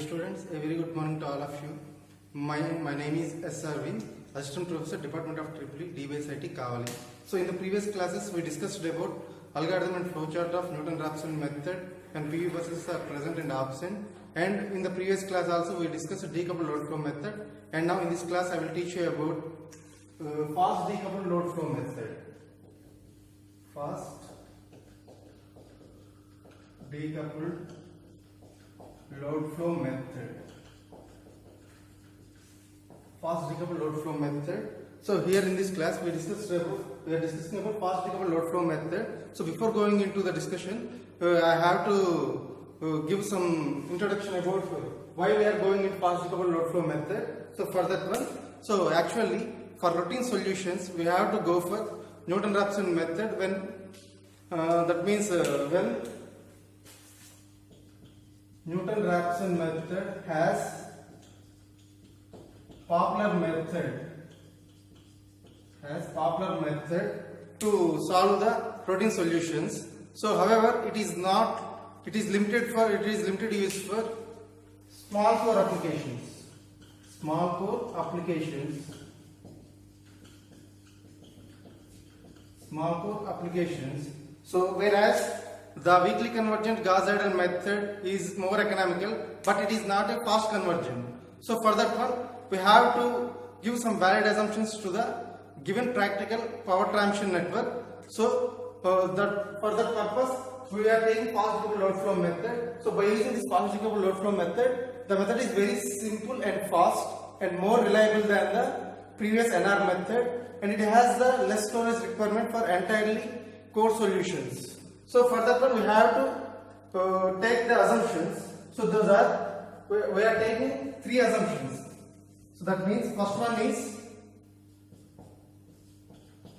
students, a very good morning to all of you. My name is S. Arvind, Assistant Professor, Department of EEE, DBSIT, Kavali. So in the previous classes, we discussed about algorithm and flowchart of Newton-Raphson method when PV buses are present and absent. And in the previous class also, we discussed decoupled load flow method. And now in this class, I will teach you about fast decoupled load flow method. Fast decoupled load flow method. Fast decoupled load flow method. So here in this class we are discussing about fast decoupled load flow method. So before going into the discussion, I have to give some introduction about why we are going in fast decoupled load flow method. So for that one, so actually for routine solutions we have to go for Newton-Raphson method when that means when Newton-Raphson method has popular method to solve the routine solutions. So however it is limited use for small core applications. So whereas the weakly convergent Gauss-Seidel method is more economical, but it is not a fast convergent. So for that one, we have to give some valid assumptions to the given practical power transmission network. So for that purpose, we are taking fast decoupled load flow method. So by using this fast decoupled load flow method, the method is very simple and fast and more reliable than the previous NR method, and it has the less storage requirement for entirely core solutions. So for that one, we have to take the assumptions. So those are, we are taking three assumptions. So that means first one is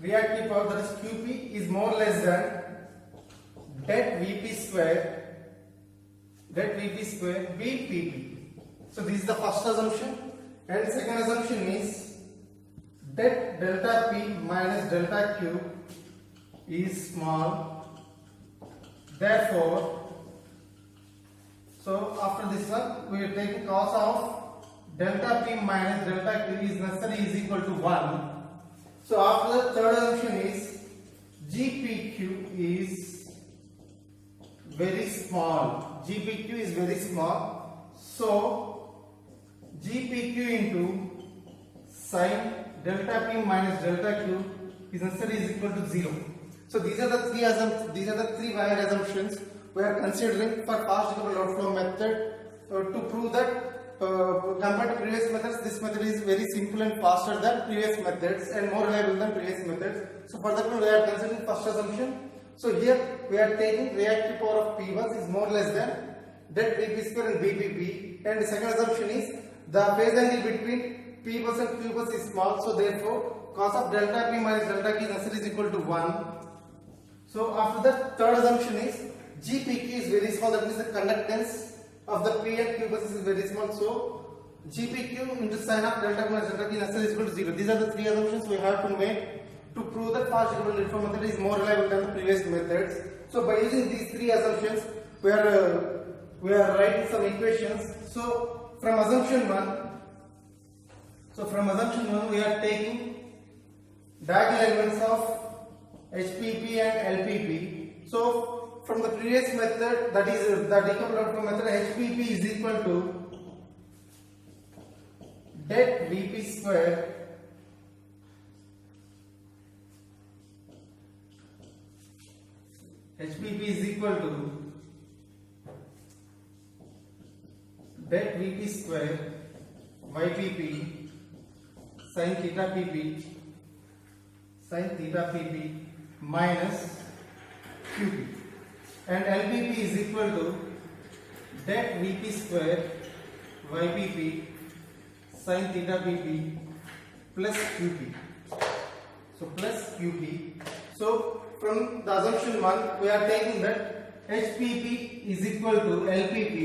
reactive power, that is QP, is more or less than det Vp square Vpp. So this is the first assumption, and second assumption is det delta P minus delta Q is small. Therefore, so after this one, we are taking cos of delta P minus delta Q is necessary is equal to 1. So after the third assumption is GPQ is very small. So GPQ into sin delta P minus delta Q is necessary is equal to 0. So these are the three valid assumptions we are considering for fast decoupled load flow method to prove that compared to previous methods, this method is very simple and faster than previous methods and more reliable than previous methods. So for that one, we are considering first assumption. So here we are taking reactive power of P bus is more or less than det Vp square and Vpp, and the second assumption is the phase angle between P bus and Q bus is small. So therefore, cos of delta P minus delta Q is necessary is equal to 1. So after that, third assumption is GPQ is very small, that means the conductance of the P and Q buses is very small. So GPQ into sin of delta minus delta P is necessary is equal to 0. These are the three assumptions we have to make to prove that fast decoupled load flow method is more reliable than the previous methods. So by using these three assumptions, we are writing some equations. So from assumption 1, we are taking diagonal elements of HPP and LPP. So from the previous method, that is the decoupled load flow method, HPP is equal to det Vp square det Vp square Ypp sin theta pp minus Qp, and LPP is equal to det Vp square Ypp sin theta pp plus Qp. So plus Qp. So from the assumption 1, we are taking that HPP is equal to LPP.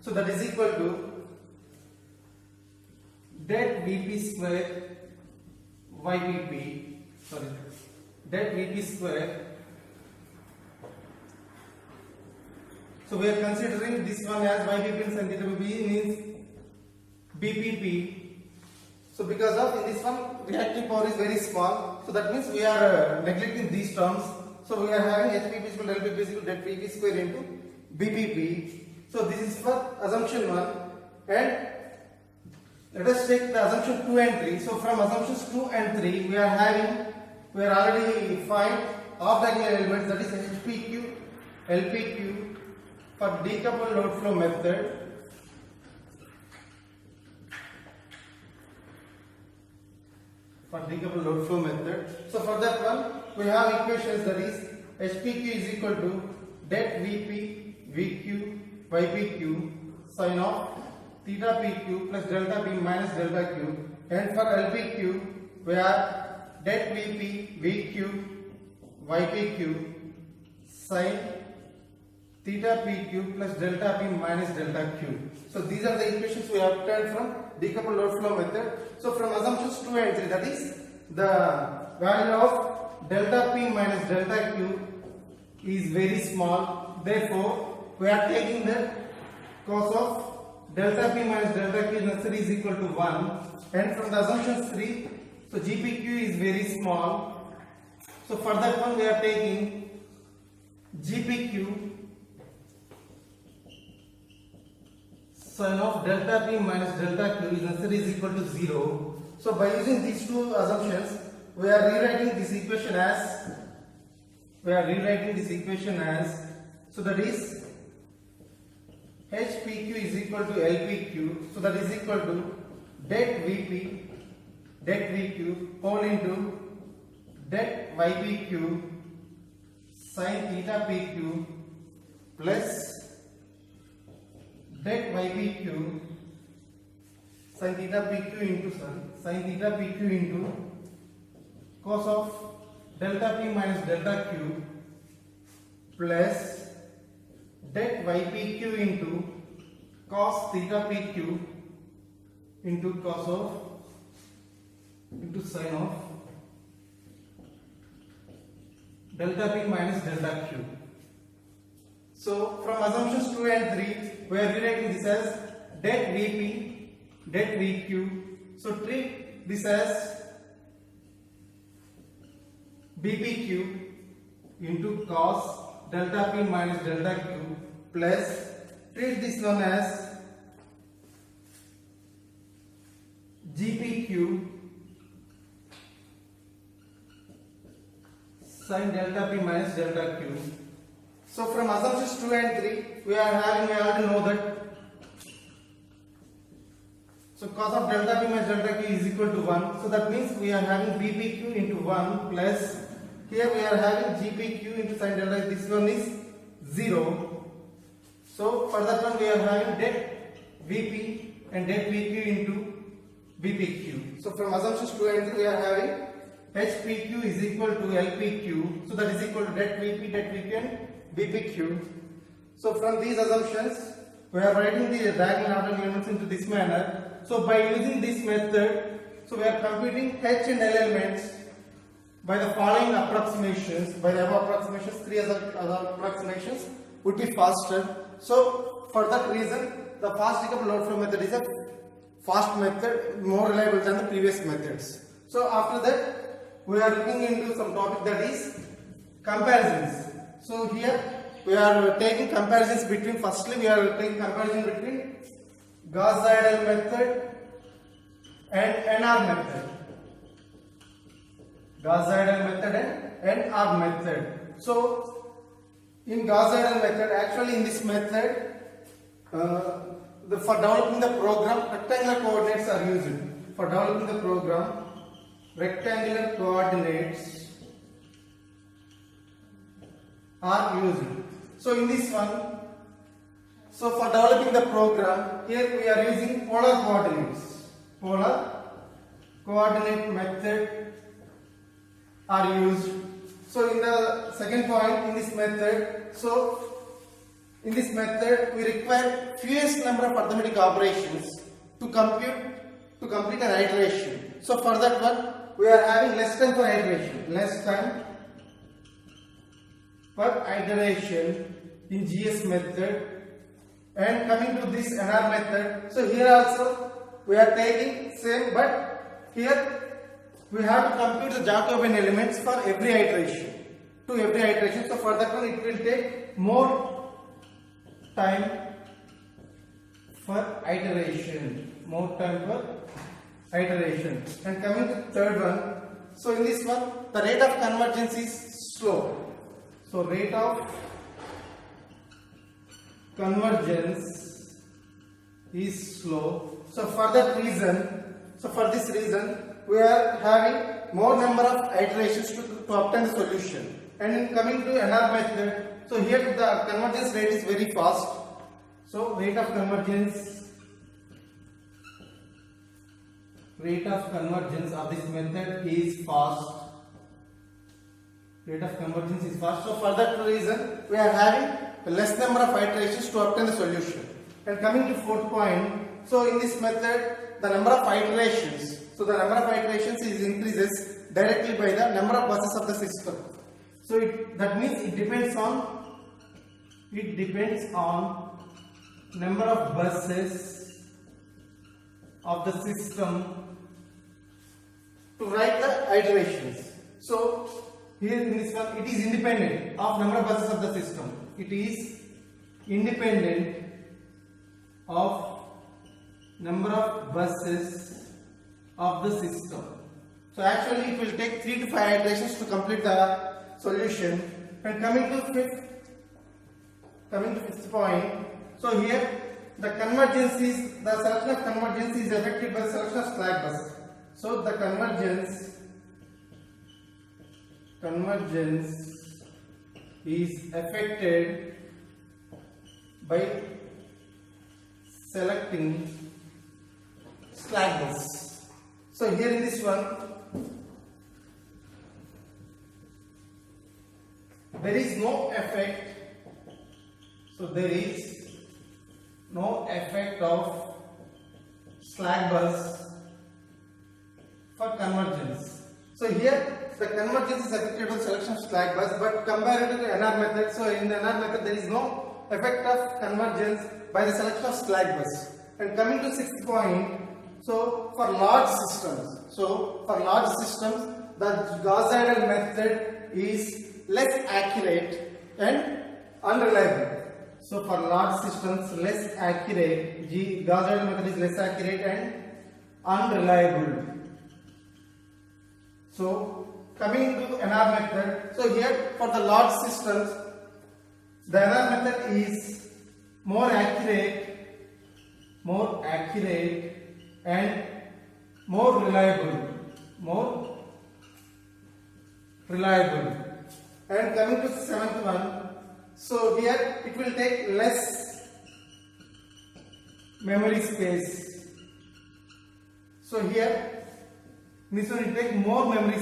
So that is equal to det Vp square Ypp. That Vp square So we are considering this one as y given sin theta will be BPP. So because of in this one reactive power is very small, so that means we are neglecting these terms. So we are having HPP is equal to LPP is equal to det PP square into BPP. So this is for assumption 1, and let us take the assumption 2 and 3. So from assumptions 2 and 3 we are already find off diagonal elements, that is HPQ, LPQ for decoupled load flow method. So for that one we have equations, that is HPQ is equal to det Vp, Vq, Ypq sin of theta pq plus delta p minus delta q, and for LPQ we have det Vp, Vq, Ypq sin theta pq plus delta p minus delta q. So these are the equations we have obtained from decoupled load flow method. So from assumptions 2 and 3, that is the value of delta p minus delta q is very small, therefore we are taking the cos of delta p minus delta q necessary is equal to 1, and from the assumptions 3, so GPQ is very small, so for that one we are taking GPQ sin of delta p minus delta q is necessary is equal to 0. So by using these two assumptions we are rewriting this equation as so that is HPQ is equal to LPQ, so that is equal to det Vp, det Vq whole into det Ypq sin theta pq plus det Ypq sin theta pq into cos of delta p minus delta q plus det Ypq into cos theta pq into cos of into sin of delta p minus delta q. So from assumptions 2 and 3 we are rewriting this as det Vp, det Vq. So treat this as BPQ into cos delta p minus delta q plus treat this one as GPQ sin delta p minus delta q. So from assumptions 2 and 3 we already know that so cos of delta p minus delta q is equal to 1, so that means we are having BPQ into 1 plus here we are having GPQ into sin delta, this one is 0. So for that one we are having det Vp and det Vq into BPQ. So from assumptions 2 and 3 we are having HPQ is equal to LPQ, so that is equal to det Vp, det Vq and BPQ. So from these assumptions we are writing the diagonal order elements into this manner. So by using this method, so we are computing H and L elements by the following approximations. By the above approximations, 3 other approximations would be faster. So for that reason, the fast decoupled load flow method is a fast method, more reliable than the previous methods. So after that, we are looking into some topic, that is comparisons. So here we are taking comparisons between, firstly we are taking comparison between Gauss-Seidel method and NR method. Gauss-Seidel method and NR method. So in Gauss-Seidel method, actually in this method, for developing the program, rectangular coordinates are used. For developing the program, rectangular coordinates are used. So in this one, so for developing the program, here we are using polar coordinates. Polar coordinate method are used. So in the second point, in this method, so in this method we require fewest number of arithmetic operations to complete an iteration. So for that one, we are having less time for iteration, less time per iteration in GS method. And coming to this NR method, so here also we are taking same, but here we have to compute the Jacobian elements for every iteration. To every iteration, so for that one it will take more time for iteration. More time for iteration. And coming to the third one, so in this one the rate of convergence is slow. So rate of convergence is slow. So for that reason, for this reason we are having more number of iterations to obtain the solution. And in coming to NR method, so here the convergence rate is very fast. So rate of convergence of this method is fast. Rate of convergence is fast. So for that reason we are having less number of iterations to obtain the solution. And coming to fourth point, so in this method the number of iterations, so the number of iterations is increases directly by the number of buses of the system. So that means it depends on number of buses of the system to write the iterations. So here in this one it is independent of number of buses of the system. It is independent of number of buses of the system. So actually it will take 3 to 5 iterations to complete the solution. And coming to fifth point, so here the selection of convergence is affected by the selection of slack bus. So the convergence is affected by selecting slack bus. So here in this one there is no effect. So there is no effect of slack bus for convergence. So here the convergence is affected by selection of slack bus, but compared to the NR method, so in the NR method there is no effect of convergence by the selection of slack bus. And coming to sixth point, so for large systems, the Gauss-Seidel method is less accurate and unreliable. So for large systems, less accurate, Gauss-Seidel method is less accurate and unreliable. So coming to NR method, so here for the large systems, the NR method is more accurate and more reliable. And coming to the seventh one, so here it will take less memory space. So here this one will take more memory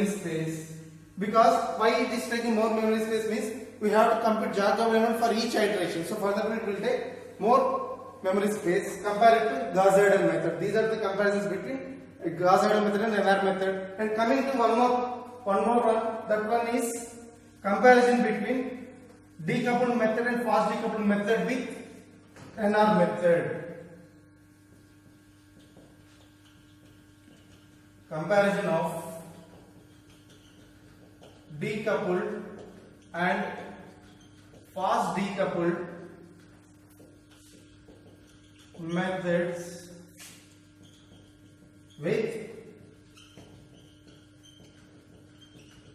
space, because why it is taking more memory space means we have to compute Jacobian element for each iteration. So for that it will take more memory space compared to Gauss-Seidel method. These are the comparisons between Gauss-Seidel method and NR method. And coming to one more one, that one is comparison between decoupled method and fast decoupled method with NR method. Comparison of decoupled and fast decoupled methods with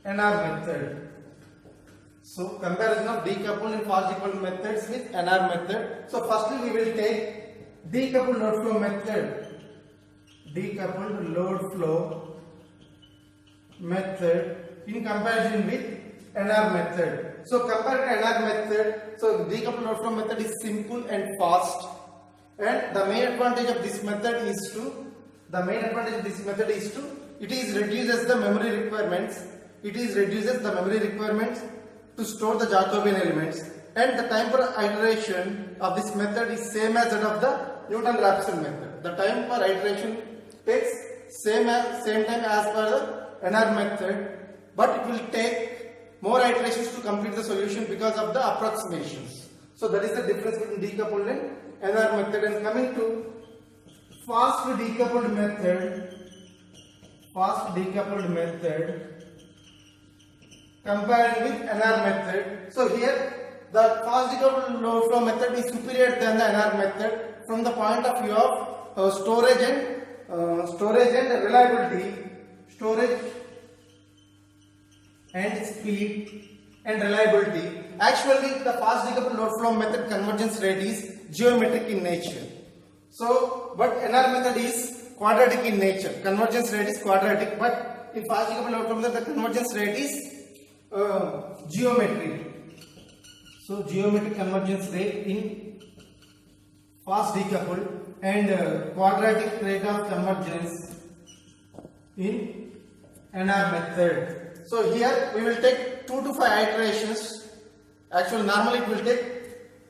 NR method. So comparison of decoupled and fast decoupled methods with NR method. So firstly we will take decoupled load flow method. Decoupled load flow method in comparison with NR method. So compared to NR method, so decoupled load flow method is simple and fast, and the main advantage of this method is it reduces the memory requirements. To store the Jacobian elements, and the time per iteration of this method is same as that of the Newton-Raphson method. The time per iteration takes same time as per the NR method, but it will take more iterations to complete the solution because of the approximations. So that is the difference between decoupled and NR method. And coming to fast decoupled method comparing with NR method. So here the fast decoupled load flow method is superior than the NR method from the point of view of storage and reliability, storage and speed and reliability. Actually, the fast decoupled load flow method convergence rate is geometric in nature. So, but NR method is quadratic in nature. Convergence rate is quadratic, but in fast decoupled load flow method, the convergence rate is geometric. So, geometric convergence rate in fast decoupled and quadratic rate of convergence in NR method. So here we will take 2 to 5 iterations. Actually, normally it will take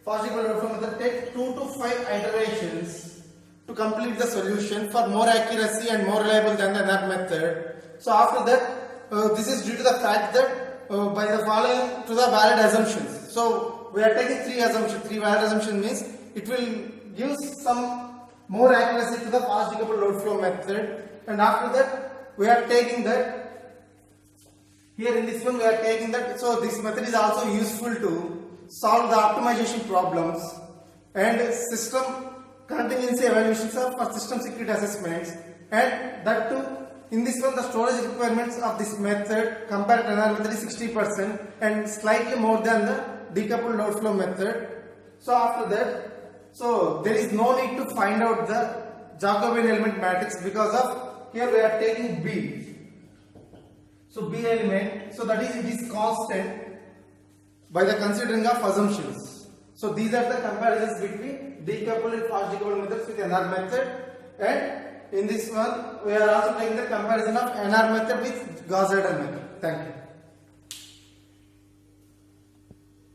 fast decoupled load flow method take 2 to 5 iterations to complete the solution for more accuracy and more reliable than the NR method. So after that, this is due to the fact that by the following to the valid assumptions. So we are taking 3 assumptions. 3 valid assumptions means it will give some more accuracy to the fast decoupled load flow method. And after that, we are taking that. Here in this one we are taking that, so this method is also useful to solve the optimization problems and system contingency evaluations for system security assessments, and that too in this one the storage requirements of this method compared to NR method is 60% and slightly more than the decoupled load flow method. So after that, so there is no need to find out the Jacobian element matrix because of here we are taking B. So B element, so that is it is constant by the considering of assumptions. So these are the comparisons between decoupled and fast decoupled methods with NR method, and in this one we are also taking the comparison of NR method with Gauss-Seidel method. Thank you.